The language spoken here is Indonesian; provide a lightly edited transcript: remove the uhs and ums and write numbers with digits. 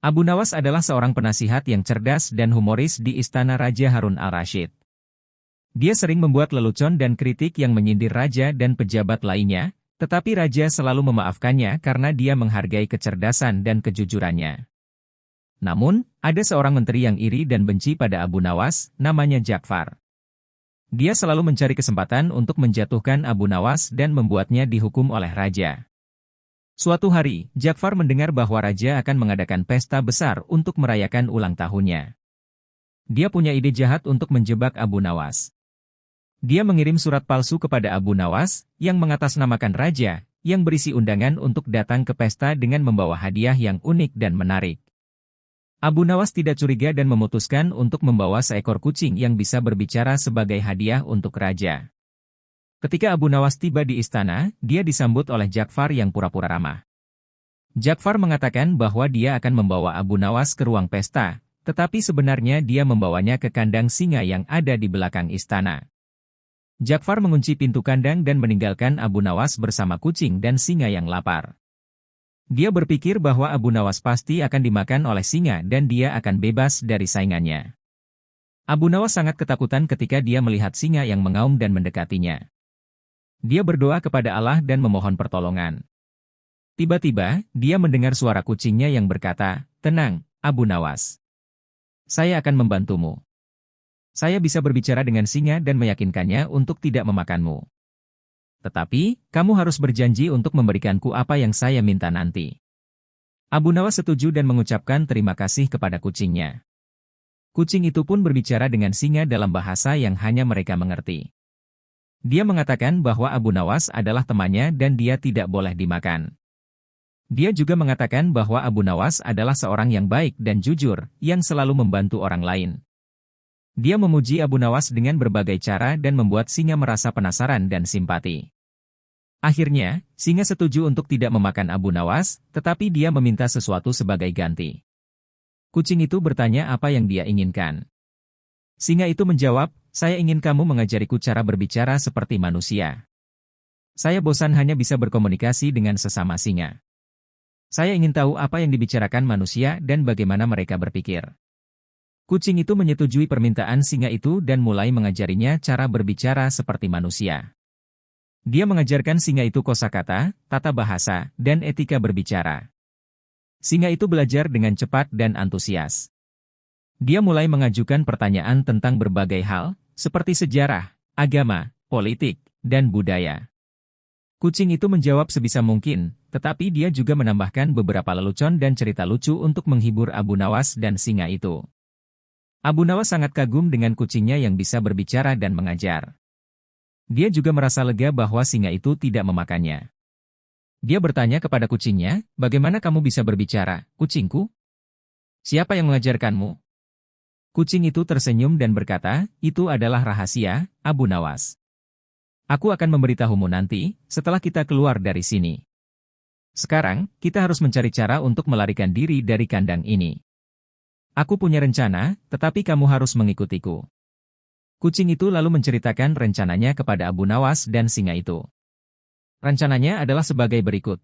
Abu Nawas adalah seorang penasihat yang cerdas dan humoris di istana Raja Harun al-Rashid. Dia sering membuat lelucon dan kritik yang menyindir raja dan pejabat lainnya, tetapi raja selalu memaafkannya karena dia menghargai kecerdasan dan kejujurannya. Namun, ada seorang menteri yang iri dan benci pada Abu Nawas, namanya Ja'far. Dia selalu mencari kesempatan untuk menjatuhkan Abu Nawas dan membuatnya dihukum oleh raja. Suatu hari, Ja'far mendengar bahwa raja akan mengadakan pesta besar untuk merayakan ulang tahunnya. Dia punya ide jahat untuk menjebak Abu Nawas. Dia mengirim surat palsu kepada Abu Nawas, yang mengatasnamakan raja, yang berisi undangan untuk datang ke pesta dengan membawa hadiah yang unik dan menarik. Abu Nawas tidak curiga dan memutuskan untuk membawa seekor kucing yang bisa berbicara sebagai hadiah untuk raja. Ketika Abu Nawas tiba di istana, dia disambut oleh Ja'far yang pura-pura ramah. Ja'far mengatakan bahwa dia akan membawa Abu Nawas ke ruang pesta, tetapi sebenarnya dia membawanya ke kandang singa yang ada di belakang istana. Ja'far mengunci pintu kandang dan meninggalkan Abu Nawas bersama kucing dan singa yang lapar. Dia berpikir bahwa Abu Nawas pasti akan dimakan oleh singa dan dia akan bebas dari saingannya. Abu Nawas sangat ketakutan ketika dia melihat singa yang mengaum dan mendekatinya. Dia berdoa kepada Allah dan memohon pertolongan. Tiba-tiba, dia mendengar suara kucingnya yang berkata, "Tenang, Abu Nawas. Saya akan membantumu. Saya bisa berbicara dengan singa dan meyakinkannya untuk tidak memakanmu. Tetapi, kamu harus berjanji untuk memberikanku apa yang saya minta nanti." Abu Nawas setuju dan mengucapkan terima kasih kepada kucingnya. Kucing itu pun berbicara dengan singa dalam bahasa yang hanya mereka mengerti. Dia mengatakan bahwa Abu Nawas adalah temannya dan dia tidak boleh dimakan. Dia juga mengatakan bahwa Abu Nawas adalah seorang yang baik dan jujur, yang selalu membantu orang lain. Dia memuji Abu Nawas dengan berbagai cara dan membuat singa merasa penasaran dan simpati. Akhirnya, singa setuju untuk tidak memakan Abu Nawas, tetapi dia meminta sesuatu sebagai ganti. Kucing itu bertanya apa yang dia inginkan. Singa itu menjawab, "Saya ingin kamu mengajariku cara berbicara seperti manusia. Saya bosan hanya bisa berkomunikasi dengan sesama singa. Saya ingin tahu apa yang dibicarakan manusia dan bagaimana mereka berpikir." Kucing itu menyetujui permintaan singa itu dan mulai mengajarinya cara berbicara seperti manusia. Dia mengajarkan singa itu kosakata, tata bahasa, dan etika berbicara. Singa itu belajar dengan cepat dan antusias. Dia mulai mengajukan pertanyaan tentang berbagai hal, seperti sejarah, agama, politik, dan budaya. Kucing itu menjawab sebisa mungkin, tetapi dia juga menambahkan beberapa lelucon dan cerita lucu untuk menghibur Abu Nawas dan singa itu. Abu Nawas sangat kagum dengan kucingnya yang bisa berbicara dan mengajar. Dia juga merasa lega bahwa singa itu tidak memakannya. Dia bertanya kepada kucingnya, "Bagaimana kamu bisa berbicara, kucingku? Siapa yang mengajarkanmu?" Kucing itu tersenyum dan berkata, "Itu adalah rahasia, Abu Nawas. Aku akan memberitahumu nanti, setelah kita keluar dari sini. Sekarang, kita harus mencari cara untuk melarikan diri dari kandang ini. Aku punya rencana, tetapi kamu harus mengikutiku." Kucing itu lalu menceritakan rencananya kepada Abu Nawas dan singa itu. Rencananya adalah sebagai berikut.